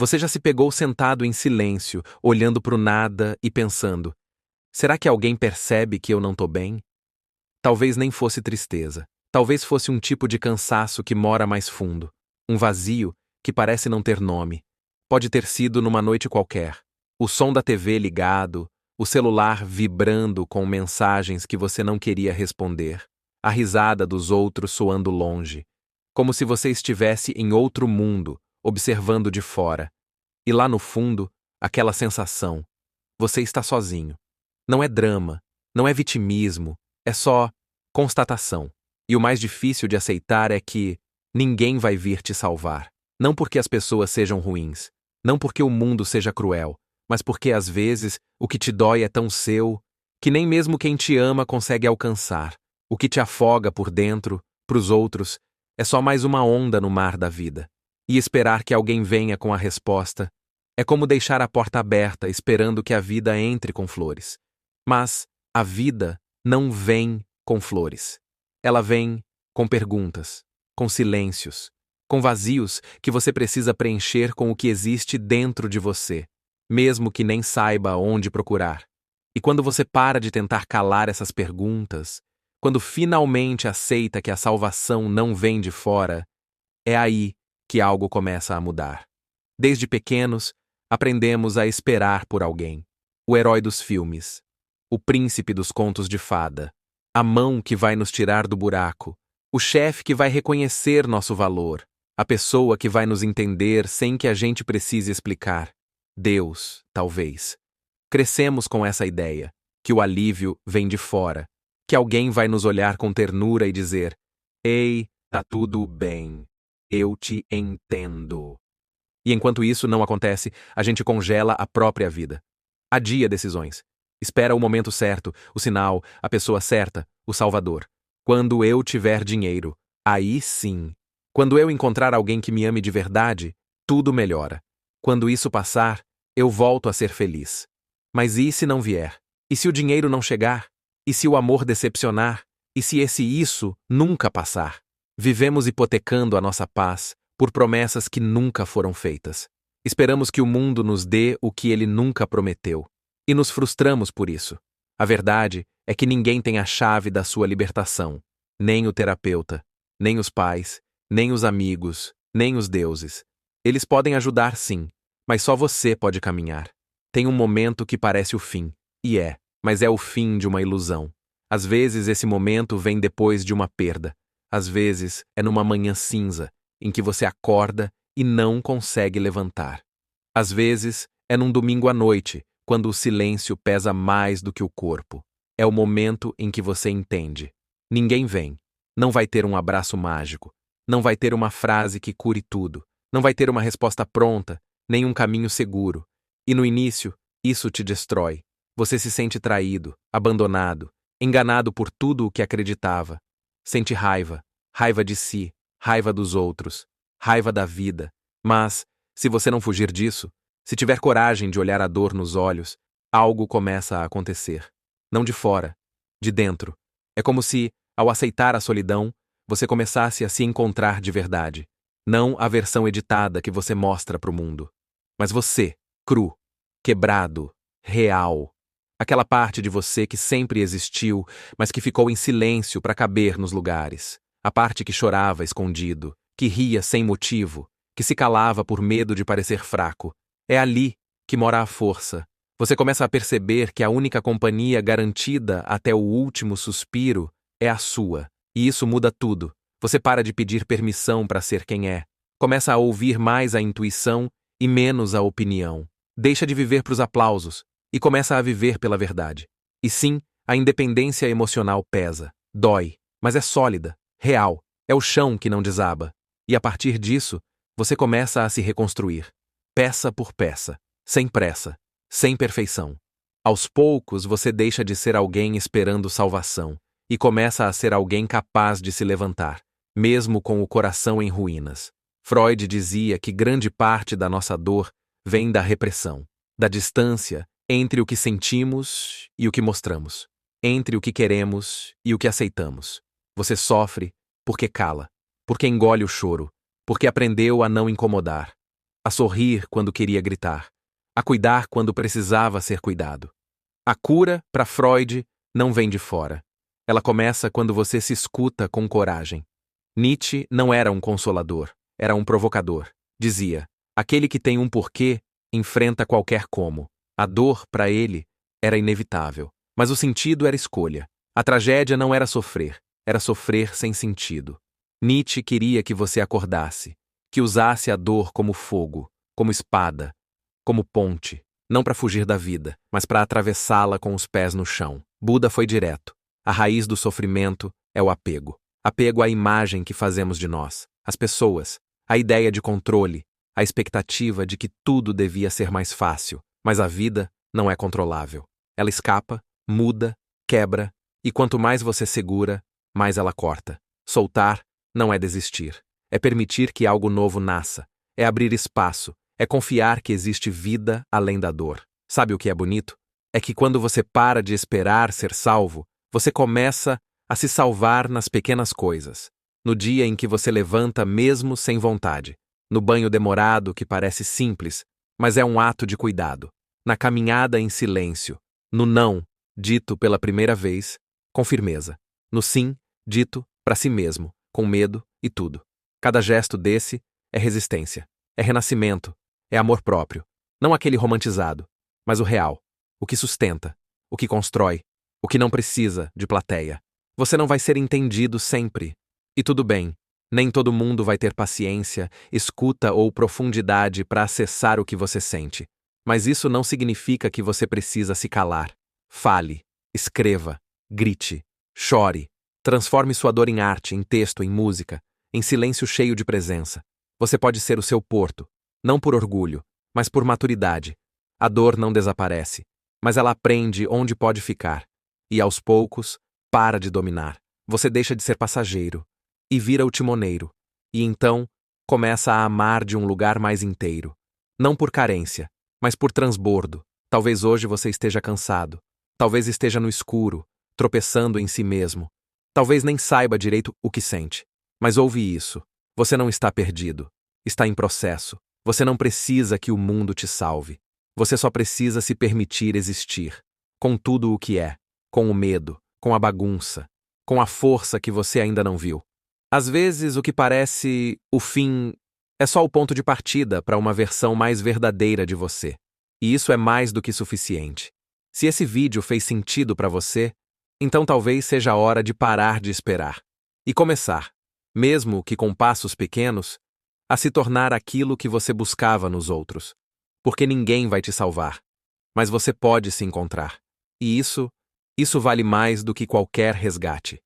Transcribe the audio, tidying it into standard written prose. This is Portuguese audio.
Você já se pegou sentado em silêncio, olhando para o nada e pensando: será que alguém percebe que eu não tô bem? Talvez nem fosse tristeza. Talvez fosse um tipo de cansaço que mora mais fundo. Um vazio que parece não ter nome. Pode ter sido numa noite qualquer. O som da TV ligado, o celular vibrando com mensagens que você não queria responder, a risada dos outros soando longe, como se você estivesse em outro mundo, observando de fora. E lá no fundo, aquela sensação: você está sozinho. Não é drama, não é vitimismo, é só constatação. E o mais difícil de aceitar é que ninguém vai vir te salvar. Não porque as pessoas sejam ruins, não porque o mundo seja cruel, mas porque às vezes o que te dói é tão seu que nem mesmo quem te ama consegue alcançar. O que te afoga por dentro, pros outros, é só mais uma onda no mar da vida. E esperar que alguém venha com a resposta é como deixar a porta aberta esperando que a vida entre com flores. Mas a vida não vem com flores. Ela vem com perguntas, com silêncios, com vazios que você precisa preencher com o que existe dentro de você, mesmo que nem saiba onde procurar. E quando você para de tentar calar essas perguntas, quando finalmente aceita que a salvação não vem de fora, é aí que algo começa a mudar. Desde pequenos, aprendemos a esperar por alguém. O herói dos filmes, o príncipe dos contos de fada, a mão que vai nos tirar do buraco, o chefe que vai reconhecer nosso valor, a pessoa que vai nos entender sem que a gente precise explicar. Deus, talvez. Crescemos com essa ideia, que o alívio vem de fora, que alguém vai nos olhar com ternura e dizer: ei, tá tudo bem, eu te entendo. E enquanto isso não acontece, a gente congela a própria vida. Adia decisões. Espera o momento certo, o sinal, a pessoa certa, o salvador. Quando eu tiver dinheiro, aí sim. Quando eu encontrar alguém que me ame de verdade, tudo melhora. Quando isso passar, eu volto a ser feliz. Mas e se não vier? E se o dinheiro não chegar? E se o amor decepcionar? E se esse isso nunca passar? Vivemos hipotecando a nossa paz por promessas que nunca foram feitas. Esperamos que o mundo nos dê o que ele nunca prometeu. E nos frustramos por isso. A verdade é que ninguém tem a chave da sua libertação. Nem o terapeuta, nem os pais, nem os amigos, nem os deuses. Eles podem ajudar sim, mas só você pode caminhar. Tem um momento que parece o fim, mas é o fim de uma ilusão. Às vezes esse momento vem depois de uma perda. Às vezes é numa manhã cinza, em que você acorda e não consegue levantar. Às vezes é num domingo à noite, quando o silêncio pesa mais do que o corpo. É o momento em que você entende. Ninguém vem. Não vai ter um abraço mágico. Não vai ter uma frase que cure tudo. Não vai ter uma resposta pronta, nem um caminho seguro. E no início, isso te destrói. Você se sente traído, abandonado, enganado por tudo o que acreditava. Sente raiva, raiva de si, raiva dos outros, raiva da vida. Mas, se você não fugir disso, se tiver coragem de olhar a dor nos olhos, algo começa a acontecer. Não de fora, de dentro. É como se, ao aceitar a solidão, você começasse a se encontrar de verdade. Não a versão editada que você mostra para o mundo. Mas você, cru, quebrado, real. Aquela parte de você que sempre existiu, mas que ficou em silêncio para caber nos lugares. A parte que chorava escondido, que ria sem motivo, que se calava por medo de parecer fraco. É ali que mora a força. Você começa a perceber que a única companhia garantida até o último suspiro é a sua. E isso muda tudo. Você para de pedir permissão para ser quem é. Começa a ouvir mais a intuição e menos a opinião. Deixa de viver para os aplausos e começa a viver pela verdade. E sim, a independência emocional pesa, dói, mas é sólida, real. É o chão que não desaba. E a partir disso, você começa a se reconstruir. Peça por peça, sem pressa, sem perfeição. Aos poucos, você deixa de ser alguém esperando salvação e começa a ser alguém capaz de se levantar, mesmo com o coração em ruínas. Freud dizia que grande parte da nossa dor vem da repressão, da distância entre o que sentimos e o que mostramos, entre o que queremos e o que aceitamos. Você sofre porque cala, porque engole o choro, porque aprendeu a não incomodar. a sorrir quando queria gritar, a cuidar quando precisava ser cuidado. A cura, para Freud, não vem de fora. Ela começa quando você se escuta com coragem. Nietzsche não era um consolador, era um provocador. Dizia: aquele que tem um porquê enfrenta qualquer como. A dor, para ele, era inevitável, mas o sentido era escolha. A tragédia não era sofrer sem sentido. Nietzsche queria que você acordasse, que usasse a dor como fogo, como espada, como ponte, não para fugir da vida, mas para atravessá-la com os pés no chão. Buda foi direto. A raiz do sofrimento é o apego. Apego à imagem que fazemos de nós, as pessoas, a ideia de controle, a expectativa de que tudo devia ser mais fácil, mas a vida não é controlável. Ela escapa, muda, quebra, e quanto mais você segura, mais ela corta. Soltar não é desistir, é permitir que algo novo nasça, é abrir espaço, é confiar que existe vida além da dor. Sabe o que é bonito? É que quando você para de esperar ser salvo, você começa a se salvar nas pequenas coisas. No dia em que você levanta mesmo sem vontade. No banho demorado que parece simples, mas é um ato de cuidado. Na caminhada em silêncio. No não, dito pela primeira vez, com firmeza. No sim, dito para si mesmo, com medo e tudo. Cada gesto desse é resistência, é renascimento, é amor próprio. Não aquele romantizado, mas o real. O que sustenta, o que constrói, o que não precisa de plateia. Você não vai ser entendido sempre. E tudo bem, nem todo mundo vai ter paciência, escuta ou profundidade para acessar o que você sente. Mas isso não significa que você precisa se calar. Fale, escreva, grite, chore, transforme sua dor em arte, em texto, em música, em silêncio cheio de presença. Você pode ser o seu porto, não por orgulho, mas por maturidade. A dor não desaparece, mas ela aprende onde pode ficar. E aos poucos, para de dominar. Você deixa de ser passageiro e vira o timoneiro. E então, começa a amar de um lugar mais inteiro. Não por carência, mas por transbordo. Talvez hoje você esteja cansado. Talvez esteja no escuro, tropeçando em si mesmo. Talvez nem saiba direito o que sente. Mas ouve isso. Você não está perdido. Está em processo. Você não precisa que o mundo te salve. Você só precisa se permitir existir. Com tudo o que é. Com o medo, com a bagunça, com a força que você ainda não viu. Às vezes, o que parece o fim é só o ponto de partida para uma versão mais verdadeira de você. E isso é mais do que suficiente. Se esse vídeo fez sentido para você, então talvez seja a hora de parar de esperar e começar, mesmo que com passos pequenos, a se tornar aquilo que você buscava nos outros. Porque ninguém vai te salvar, mas você pode se encontrar. E isso vale mais do que qualquer resgate.